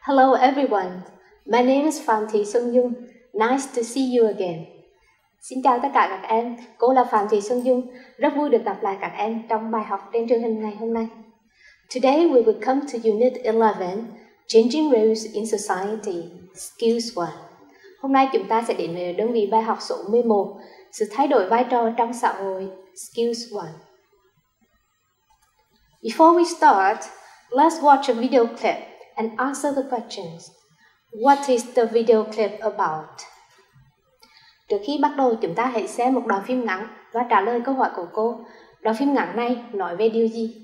Hello everyone, my name is Phạm Thị Xuân Dung. Nice to see you again. Xin chào tất cả các em, cô là Phạm Thị Xuân Dung. Rất vui được gặp lại các em trong bài học trên truyền hình ngày hôm nay. Today we will come to Unit 11, Changing Roles in Society, Skills 1. Hôm nay chúng ta sẽ đến với đơn vị bài học số 11, sự thay đổi vai trò trong xã hội, Skills 1. Before we start, let's watch a video clip and answer the questions. What is the video clip about? Trước khi bắt đầu, chúng ta hãy xem một đoạn phim ngắn và trả lời câu hỏi của cô. Đoạn phim ngắn này nói về điều gì?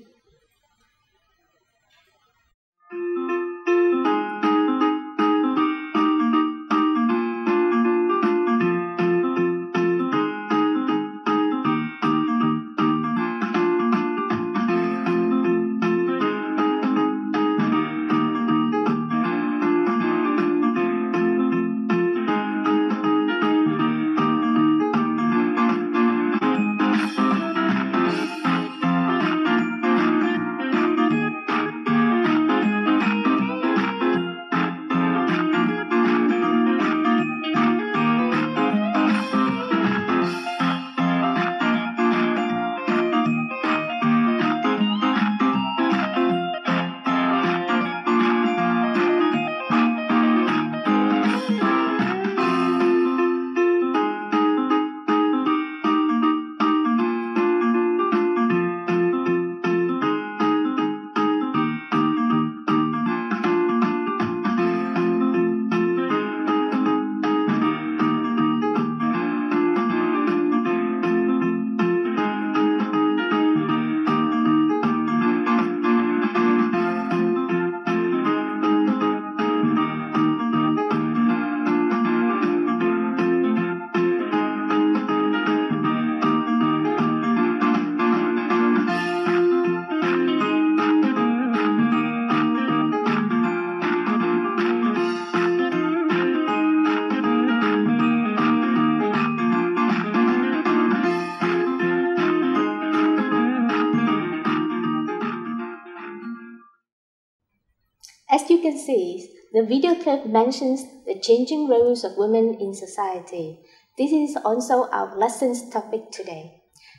As you can see, the video clip mentions the changing roles of women in society. This is also our lesson's topic today.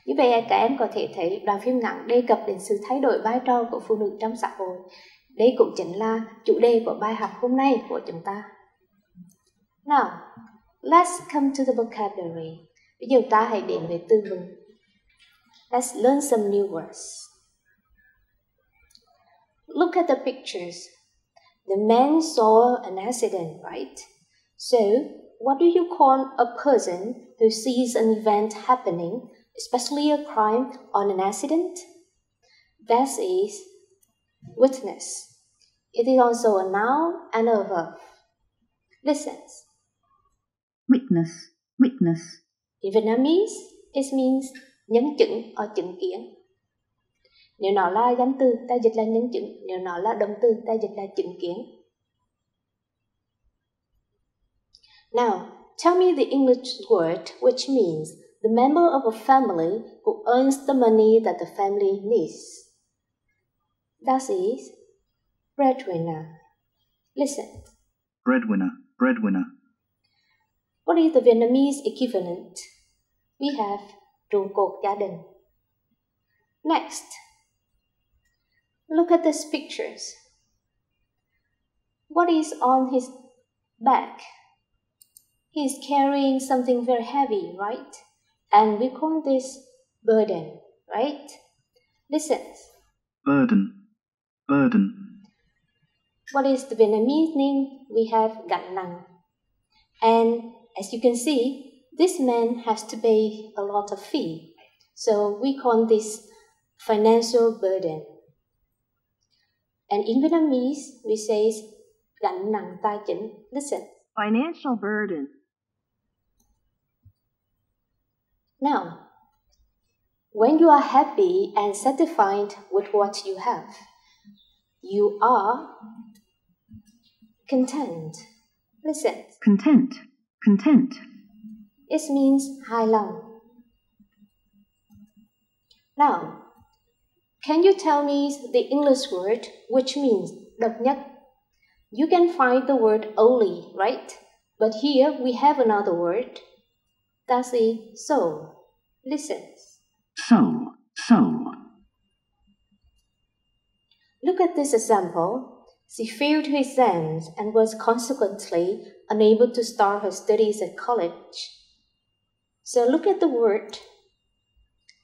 Như vậy, các em có thể thấy đoạn phim ngắn đề cập đến sự thay đổi vai trò của phụ nữ trong xã hội. Đây cũng chính là chủ đề của bài học hôm nay của chúng ta. Now, let's come to the vocabulary. Bây giờ ta hãy đến với từ vựng. Let's learn some new words. Look at the pictures. The man saw an accident, right? So, what do you call a person who sees an event happening, especially a crime or an accident? That is witness. It is also a noun and a verb. Listen. Witness, witness. In Vietnamese, it means nhân chứng or chứng kiến. Nếu nó là danh từ, ta dịch là nhân chứng. Nếu nó là động từ, ta dịch là chứng kiến. Now, tell me the English word which means the member of a family who earns the money that the family needs. That is breadwinner. Listen. Breadwinner, breadwinner. What is the Vietnamese equivalent? We have trụ cột gia đình. Next. Look at these pictures. What is on his back? He is carrying something very heavy, right? And we call this burden, right? Listen. Burden, burden. What is the Vietnamese name? We have gánh nặng. And as you can see, this man has to pay a lot of fee. So we call this financial burden. And in Vietnamese, we say gánh nặng tài chính. Listen. Financial burden. Now, when you are happy and satisfied with what you have, you are content. Listen. Content, content. It means hài lòng. Now, can you tell me the English word which means độc nhất? You can find the word only, right? But here we have another word. That's the soul. Listen. Soul, soul. Look at this example. She failed her exams and was consequently unable to start her studies at college. So look at the word.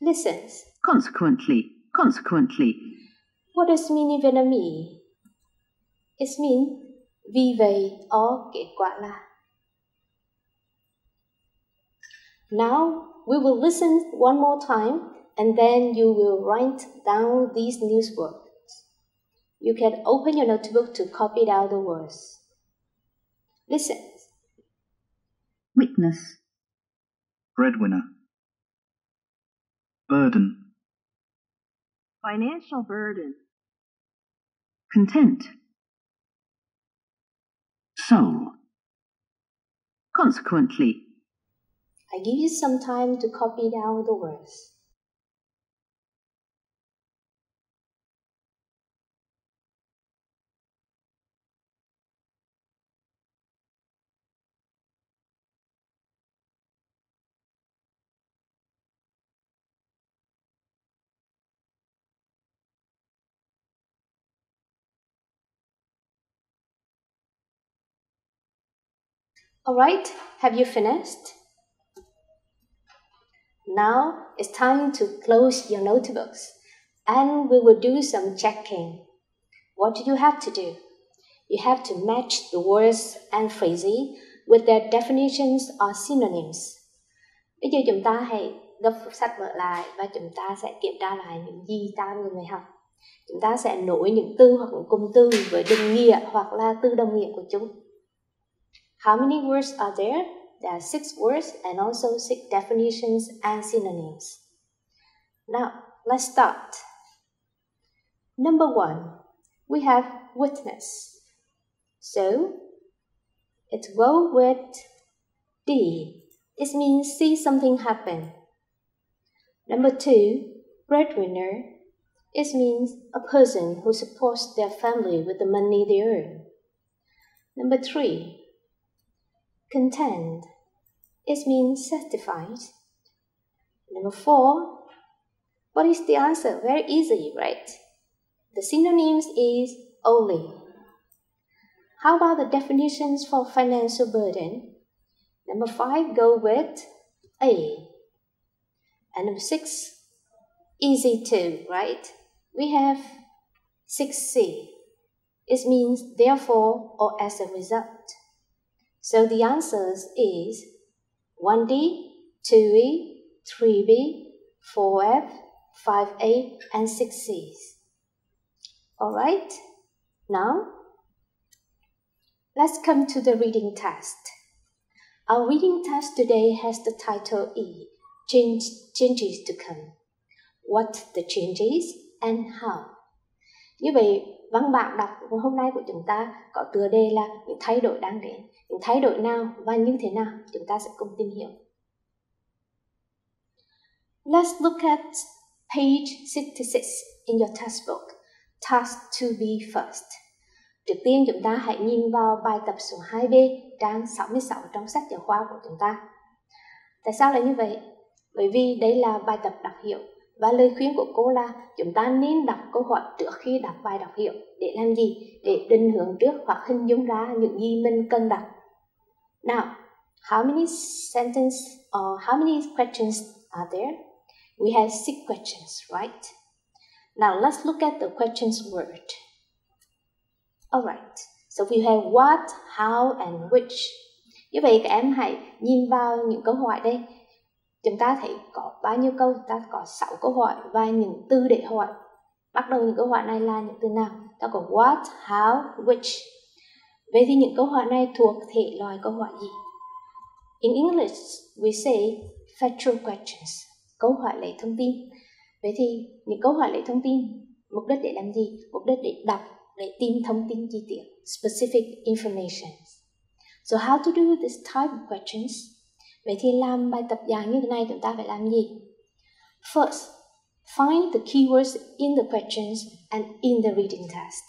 Listen. Consequently, consequently. What does it mean in Vietnamese? It means vì vậy or kết quả là. Now we will listen one more time and then you will write down these new words. You can open your notebook to copy down the words. Listen. Witness. Breadwinner. Burden. Financial burden. Content. Soul. Consequently. I give you some time to copy down the words. Alright, have you finished? Now it's time to close your notebooks and we will do some checking. What do you have to do? You have to match the words and phrases with their definitions or synonyms. Bây giờ chúng ta hãy gấp sách vở lại và chúng ta sẽ kiểm tra lại những gì ta vừa mới học. Chúng ta sẽ nối những từ hoặc những cụm từ với định nghĩa hoặc là từ đồng nghĩa của chúng. How many words are there? There are 6 words and also 6 definitions and synonyms. Now, let's start. Number 1, we have witness. So, it goes with D. It means see something happen. Number 2, breadwinner. It means a person who supports their family with the money they earn. Number 3, content. It means satisfied. Number 4, what is the answer? Very easy, right? The synonyms is only. How about the definitions for financial burden? Number 5 go with A. And number 6, easy too, right? We have 6C. It means therefore or as a result. So the answers is 1D, 2E, 3B, 4F, 5A, and 6Cs. Alright, now let's come to the reading test. Our reading test today has the title E, Changes to Come. What the changes and how. Như vậy, văn bản đọc của hôm nay của chúng ta có tựa đề là những thay đổi đang đến. Những thay đổi nào và như thế nào chúng ta sẽ cùng tìm hiểu. Let's look at page 66 in your textbook. Task 2B first. Trước tiên chúng ta hãy nhìn vào bài tập số 2B, trang 66 trong sách giáo khoa của chúng ta. Tại sao lại như vậy? Bởi vì đây là bài tập đọc hiểu. Và lời khuyên của cô là chúng ta nên đọc câu hỏi trước khi đọc bài đọc hiểu. Để làm gì? Để định hướng trước hoặc hình dung ra những gì mình cần đọc. Now, how many sentences or how many questions are there? We have 6 questions, right? Now, let's look at the questions word. Alright, so we have what, how, and which. Như vậy các em hãy nhìn vào những câu hỏi đây. Chúng ta thấy có bao nhiêu câu? Ta có 6 câu hỏi và những từ để hỏi. Bắt đầu những câu hỏi này là những từ nào? Ta có what, how, which. Vậy thì những câu hỏi này thuộc thể loại câu hỏi gì? In English, we say factual questions. Câu hỏi lấy thông tin. Vậy thì những câu hỏi lấy thông tin, mục đích để làm gì? Mục đích để đọc, để tìm thông tin chi tiết, specific information. So how to do this type of questions? Vậy thì làm bài tập dạng như thế này chúng ta phải làm gì? First, find the keywords in the questions and in the reading test.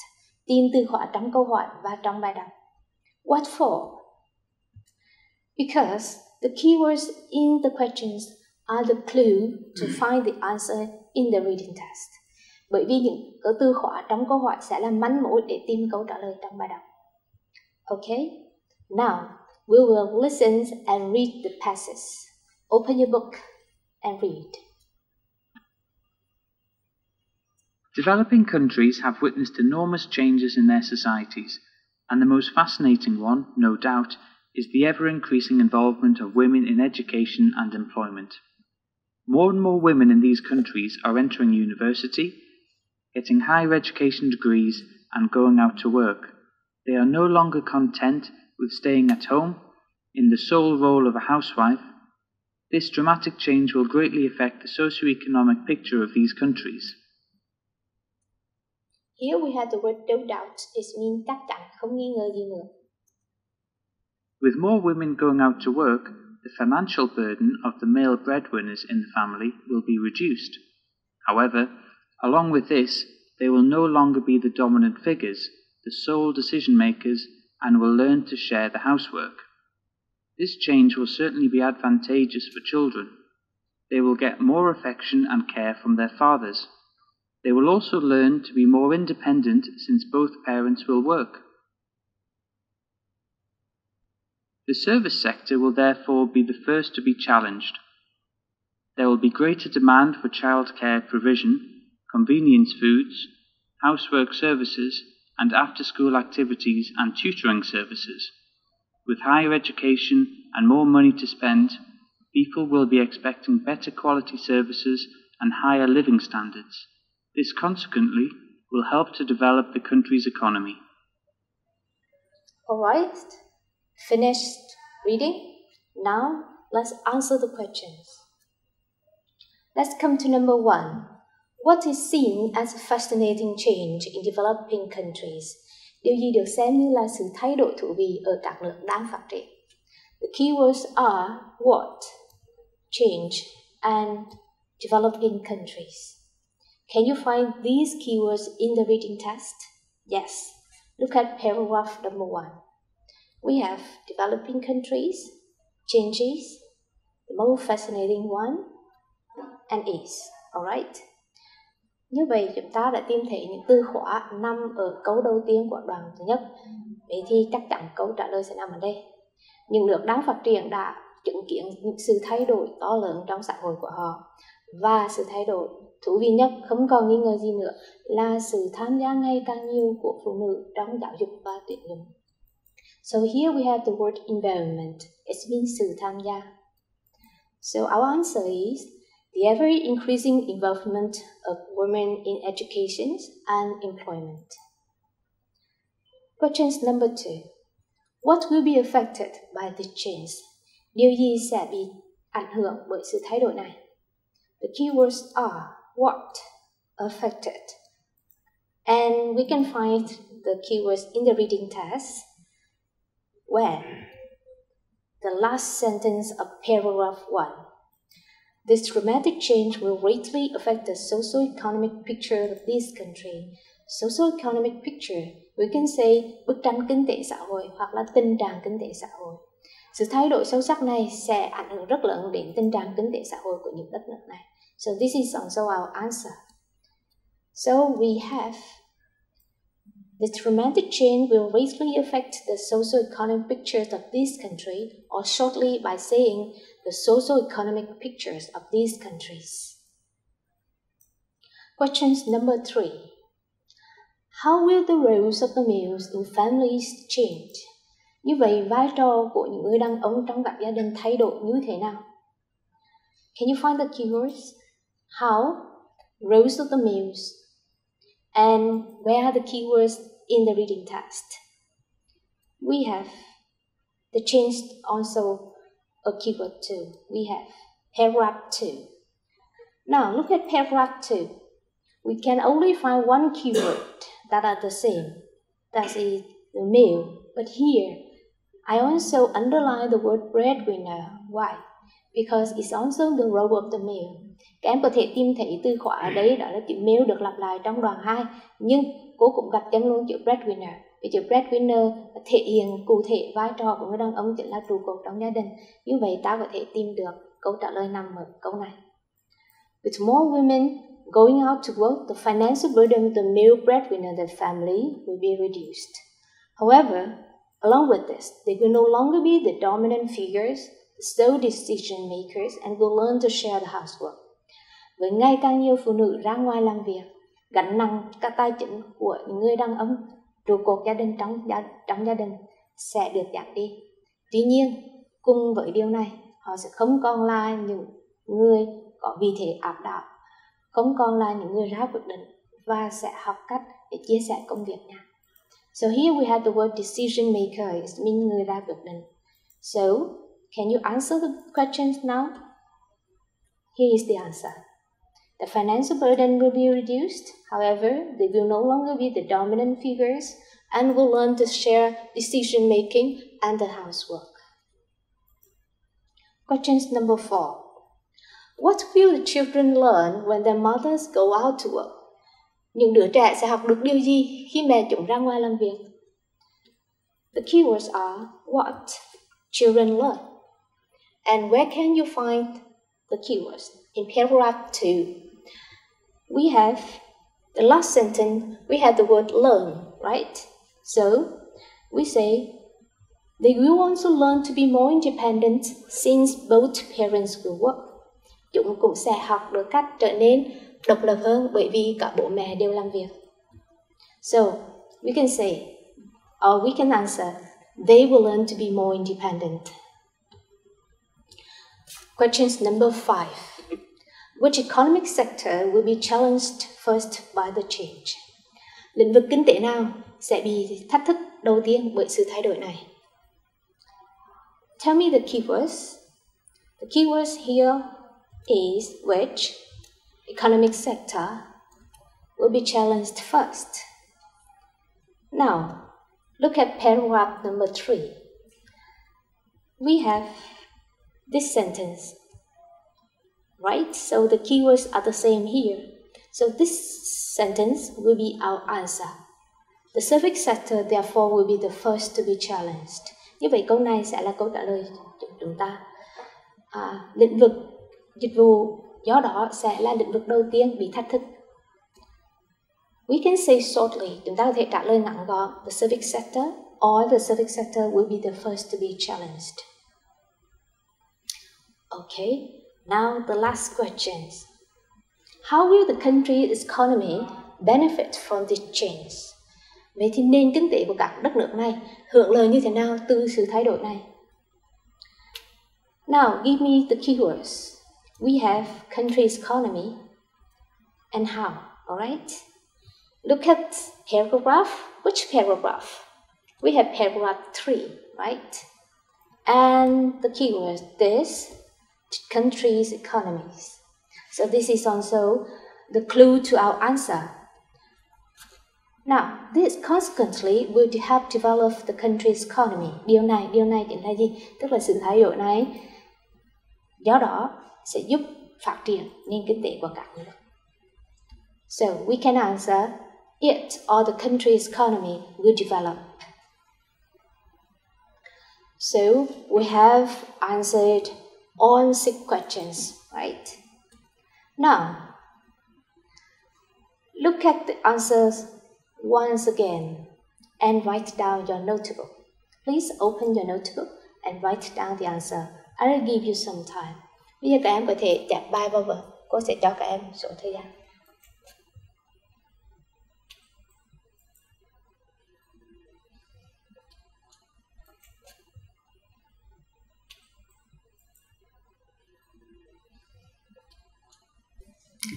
Tìm từ khóa trong câu hỏi và trong bài đọc. What for? Because the keywords in the questions are the clue to find the answer in the reading test. Bởi vì những từ khóa trong câu hỏi sẽ là manh mối để tìm câu trả lời trong bài đọc. Okay? Now, we will listen and read the passages. Open your book and read. Developing countries have witnessed enormous changes in their societies, and the most fascinating one, no doubt, is the ever-increasing involvement of women in education and employment. More and more women in these countries are entering university, getting higher education degrees, and going out to work. They are no longer content with staying at home, in the sole role of a housewife. This dramatic change will greatly affect the socio-economic picture of these countries. Here we have the word no doubt. It means chắc chắn, không nghi ngờ gì nữa. With more women going out to work, the financial burden of the male breadwinners in the family will be reduced. However, along with this, they will no longer be the dominant figures, the sole decision makers, and will learn to share the housework. This change will certainly be advantageous for children. They will get more affection and care from their fathers. They will also learn to be more independent since both parents will work. The service sector will therefore be the first to be challenged. There will be greater demand for childcare provision, convenience foods, housework services, and after-school activities and tutoring services. With higher education and more money to spend, people will be expecting better quality services and higher living standards. This consequently will help to develop the country's economy. Alright, finished reading. Now let's answer the questions. Let's come to number 1. What is seen as a fascinating change in developing countries? Điều gì được xem như là sự thay đổi thú vị ở các nước đang phát triển? The keywords are what, change, and developing countries. Can you find these keywords in the reading test? Yes. Look at paragraph number 1. We have developing countries, changes, the most fascinating one, and is. Alright? Như vậy chúng ta đã tìm thấy những từ khóa nằm ở câu đầu tiên của đoạn thứ nhất. Vậy thì chắc chắn câu trả lời sẽ nằm ở đây. Những nước đang phát triển đã chứng kiến những sự thay đổi to lớn trong xã hội của họ. Và sự thay đổi thú vị nhất, không còn nghi ngờ gì nữa, là sự tham gia ngày càng nhiều của phụ nữ trong giáo dục và tuyển dụng. So here we have the word environment. It means sự tham gia. So our answer is the ever-increasing involvement of women in education and employment. Questions number 2. What will be affected by the change? Điều gì sẽ bị ảnh hưởng bởi sự thay đổi này? The keywords are what, affected. And we can find the keywords in the reading test where the last sentence of paragraph 1. This dramatic change will greatly affect the socio-economic picture of this country. Socio-economic picture, we can say bức tranh kinh tế xã hội hoặc là tình trạng kinh tế xã hội. Sự thay đổi sâu sắc này sẽ ảnh hưởng rất lớn đến tình trạng kinh tế xã hội của những đất nước này. So this is also our answer. So we have the dramatic change will greatly affect the socio-economic pictures of this country, or shortly by saying the socio-economic pictures of these countries. Questions number 3. How will the roles of the males in families change? Như vậy, vai trò của những người đàn ông trong các gia đình thay đổi như thế nào? Can you find the keywords? How, roles of the males, and where are the keywords in the reading test? We have the change also a keyword too. We have paragraph 2. Now look at paragraph 2. We can only find one keyword that are the same. That is the male. But here, I also underline the word breadwinner. Why? Because it's also the role of the male. Các em có thể tìm thấy từ khóa ở đấy, đó là chữ male được lặp lại trong đoạn 2. Nhưng cô cũng gạch chân luôn chữ breadwinner. Vì chữ breadwinner thể hiện cụ thể vai trò của người đàn ông chính là trụ cột trong gia đình. Như vậy ta có thể tìm được câu trả lời nằm ở câu này. With more women going out to work, the financial burden of the male breadwinner of the family will be reduced. However, along with this, they will no longer be the dominant figures, the sole decision makers, and will learn to share the housework. Với ngày càng nhiều phụ nữ ra ngoài làm việc, gánh nặng các tài chính của những người đàn ông trụ cột gia đình trong gia đình sẽ được giảm đi. Tuy nhiên, cùng với điều này, họ sẽ không còn là những người có vị thế áp đảo, không còn là những người ra quyết định và sẽ học cách để chia sẻ công việc nha. So here we have the word decision maker, it means người ra quyết định. So, can you answer the questions now? Here is the answer. The financial burden will be reduced. However, they will no longer be the dominant figures and will learn to share decision making and the housework. Questions number 4. What will the children learn when their mothers go out to work? Những đứa trẻ sẽ học được điều gì khi mẹ chúng ra ngoài làm việc? The keywords are what children learn. And where can you find the keywords? In paragraph 2, we have the last sentence, we have the word learn, right? So, we say, they will also learn to be more independent since both parents will work. Chúng cũng sẽ học được cách trở nên độc lập hơn bởi vì cả bố mẹ đều làm việc. So, we can say, or we can answer, they will learn to be more independent. Questions number 5. Which economic sector will be challenged first by the change? Lĩnh vực kinh tế nào sẽ bị thách thức đầu tiên bởi sự thay đổi này? Tell me the keywords. The keywords here is which economic sector will be challenged first. Now, look at paragraph number 3. We have this sentence, right? So the keywords are the same here. So this sentence will be our answer. The service sector, therefore, will be the first to be challenged. Như vậy câu này sẽ là câu trả lời của chúng ta. Lĩnh vực dịch vụ do đó sẽ là lĩnh vực đầu tiên bị thách thức. We can say shortly, chúng ta có thể trả lời ngắn gọn, the civic sector or the civic sector will be the first to be challenged. Okay, now the last questions. How will the country's economy benefit from this change? Vậy thì nền kinh tế của các đất nước này hưởng lợi như thế nào từ sự thay đổi này? Now, give me the keywords. We have country's economy and how, alright? Look at paragraph. Which paragraph? We have paragraph 3, right? And the keyword is country's economies. So this is also the clue to our answer. Now, this consequently will help develop the country's economy. Điều này chính là gì? Tức là sự thay đổi này do đó sẽ giúp phát triển nền kinh tế của các nước. So, we can answer it or the country's economy will develop. So, we have answered all 6 questions, right? Now, look at the answers once again and write down your notebook. Please open your notebook and write down the answer. I will give you some time. Bây giờ các em có thể chép bài vào vở. Cô sẽ cho các em số thời gian.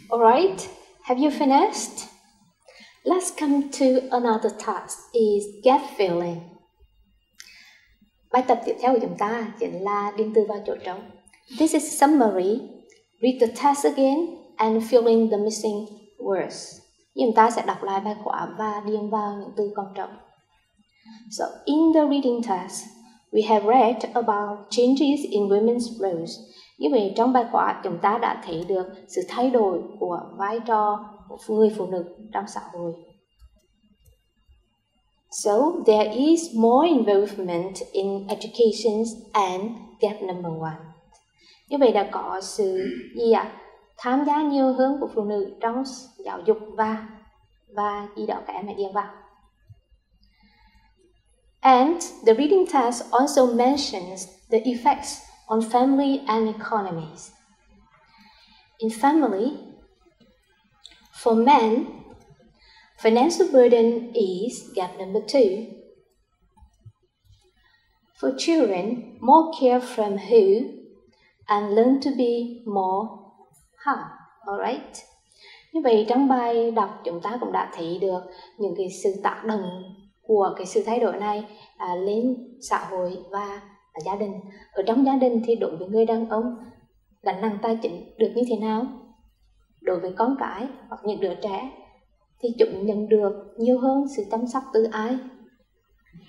Alright, have you finished? Let's come to another task, is gap filling. Bài tập tiếp theo của chúng ta chính là điền từ vào chỗ trống. This is summary. Read the text again and fill in the missing words. Chúng ta sẽ đọc lại bài khóa và điền vào những từ còn trống. So, in the reading text, we have read about changes in women's roles. Như vậy, trong bài khóa chúng ta đã thấy được sự thay đổi của vai trò của người phụ nữ trong xã hội. So there is more involvement in education and gap number 1. Như vậy đã có sự gì ạ? Tham gia nhiều hơn của phụ nữ trong giáo dục và gì đó các em hãy điền vào. And the reading task also mentions the effects on family and economies. In family, for men, financial burden is gap number 2. For children, more care from who and learn to be more how. Alright. Như vậy trong bài đọc chúng ta cũng đã thấy được những cái sự tác động của cái sự thay đổi này lên xã hội và gia đình. Ở trong gia đình thì đối với người đàn ông, gánh nặng tài chính được như thế nào? Đối với con cái hoặc những đứa trẻ thì chúng nhận được nhiều hơn sự chăm sóc từ ai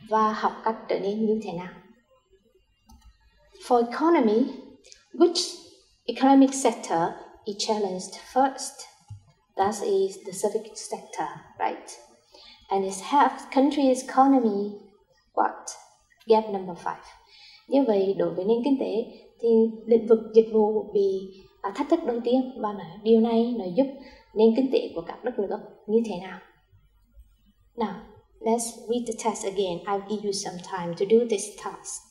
và học cách trở nên như thế nào. For economy, which economic sector is challenged first? That is the civic sector, right? And it helps country's economy, what? Gap number 5. Như vậy, đối với nền kinh tế, thì lĩnh vực dịch vụ bị thách thức đầu tiên và điều này nó giúp nền kinh tế của các đất nước như thế nào? Now, let's read the text again. I'll give you some time to do this task.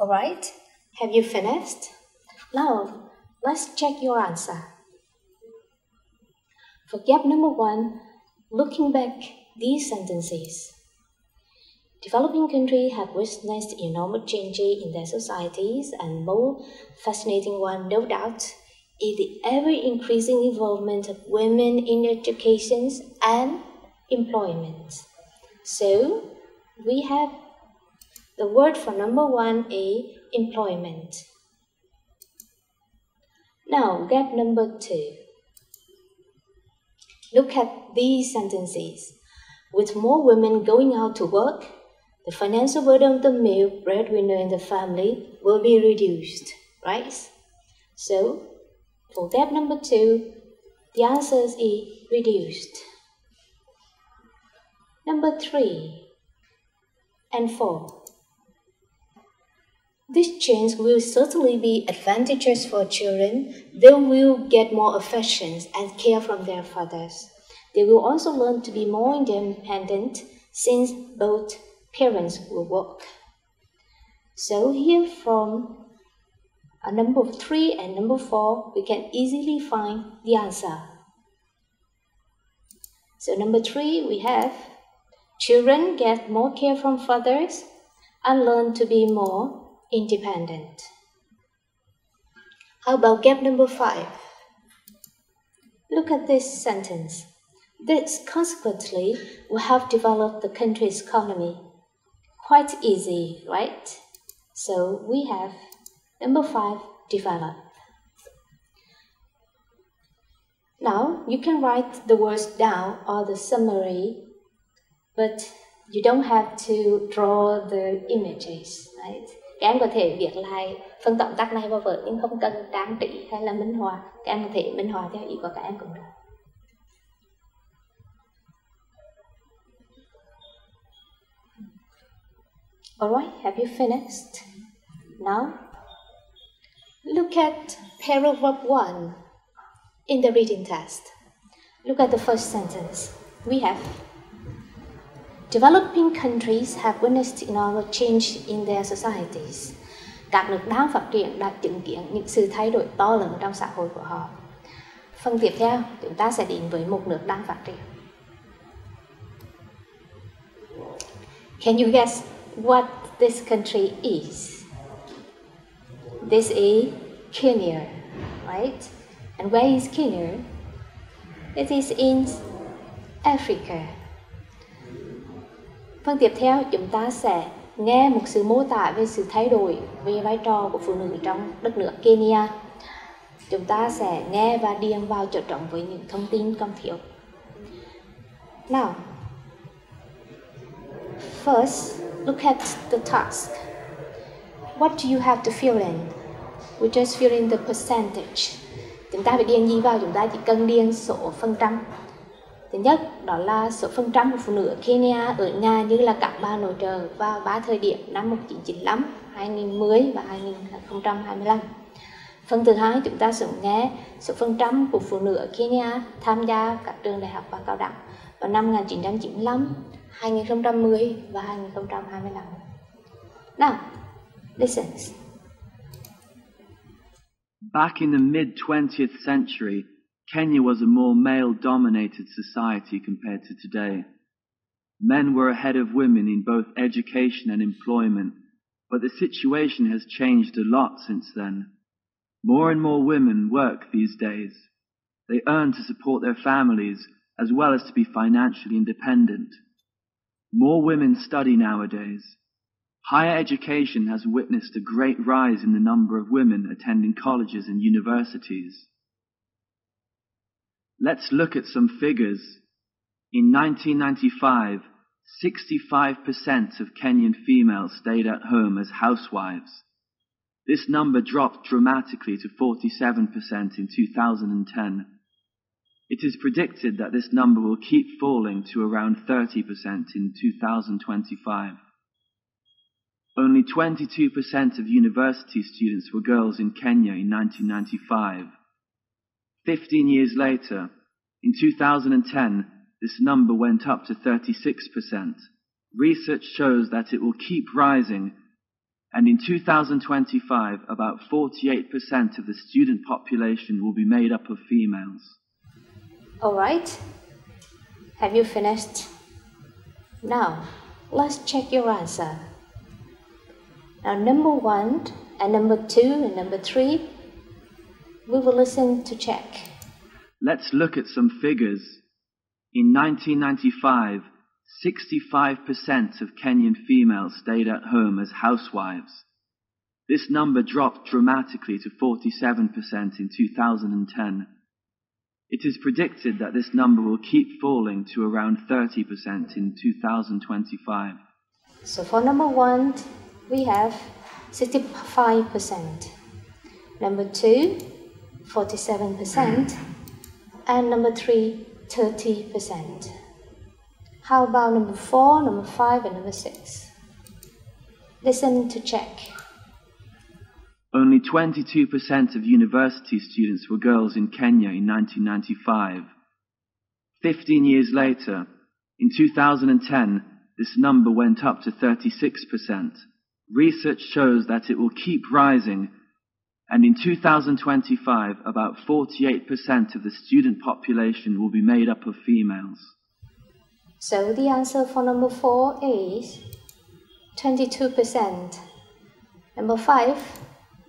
Alright, have you finished? Now, let's check your answer. For gap number 1, looking back these sentences. Developing countries have witnessed enormous changes in their societies, and more fascinating one, no doubt, is the ever-increasing involvement of women in education and employment. So, we have the word for number 1 is employment. Now, gap number 2. Look at these sentences. With more women going out to work, the financial burden of the male breadwinner in the family will be reduced, right? So, for gap number 2, the answer is reduced. Number 3 and 4. This change will certainly be advantageous for children. They will get more affection and care from their fathers. They will also learn to be more independent since both parents will work. So here from number 3 and number 4, we can easily find the answer. So number 3, we have children get more care from fathers and learn to be more independent. How about gap number 5? Look at this sentence. This consequently will help develop the country's economy. Quite easy, right? So we have number 5, develop. Now you can write the words down or the summary, but you don't have to draw the images, right? Các em có thể viết lại phần tóm tắt này vào vở nhưng không cần trang trí hay là minh họa. Các em có thể minh họa theo ý của các em cũng được. Alright, have you finished? Now, look at paragraph 1 in the reading test. Look at the first sentence. We have developing countries have witnessed enormous change in their societies. Các nước đang phát triển đã chứng kiến những sự thay đổi to lớn trong xã hội của họ. Phần tiếp theo, chúng ta sẽ đến với một nước đang phát triển. Can you guess what this country is? This is Kenya, right? And where is Kenya? It is in Africa. Phần tiếp theo, chúng ta sẽ nghe một sự mô tả về sự thay đổi về vai trò của phụ nữ trong đất nước Kenya. Chúng ta sẽ nghe và điền vào chỗ trống với những thông tin cần thiết. Now, first, look at the task. what do you have to fill in? We just fill in the percentage. Chúng ta phải điền gì vào? Chúng ta chỉ cần điền số phần trăm. Thứ nhất, đó là số phần trăm của phụ nữ ở Kenya ở nhà như là các bà nội trợ vào 3 thời điểm năm 1995, 2010 và 2025. Phần thứ hai, chúng ta sẽ nghe số phần trăm của phụ nữ ở Kenya tham gia các trường đại học và cao đẳng vào năm 1995, 2010 và 2025. Now, listen. Back in the mid-20th century, Kenya was a more male-dominated society compared to today. Men were ahead of women in both education and employment, but the situation has changed a lot since then. More and more women work these days. They earn to support their families as well as to be financially independent. More women study nowadays. Higher education has witnessed a great rise in the number of women attending colleges and universities. Let's look at some figures. In 1995, 65% of Kenyan females stayed at home as housewives. This number dropped dramatically to 47% in 2010. It is predicted that this number will keep falling to around 30% in 2025. Only 22% of university students were girls in Kenya in 1995. 15 years later, in 2010, this number went up to 36%. Research shows that it will keep rising, and in 2025, about 48% of the student population will be made up of females. All right. Have you finished? Now, let's check your answer. Now, number 1 and number 2 and number 3, we will listen to check. Let's look at some figures. In 1995, 65% of Kenyan females stayed at home as housewives. This number dropped dramatically to 47% in 2010. It is predicted that this number will keep falling to around 30% in 2025. So for number 1, we have 65%. Number 2, 47%. And number 3, 30%. How about number 4, number 5, and number 6? Listen to check. Only 22% of university students were girls in Kenya in 1995. 15 years later, in 2010, this number went up to 36%. Research shows that it will keep rising, and in 2025, about 48% of the student population will be made up of females. So the answer for number 4 is 22%. Number 5,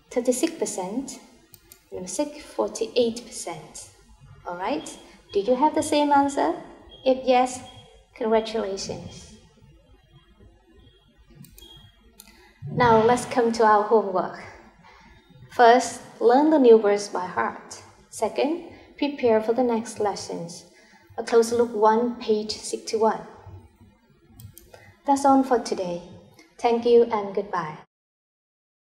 36%. Number 6, 48%. Alright, did you have the same answer? If yes, congratulations. Now let's come to our homework. First, learn the new words by heart. Second, prepare for the next lessons. A closer look 1, page 61. That's all for today. Thank you and goodbye.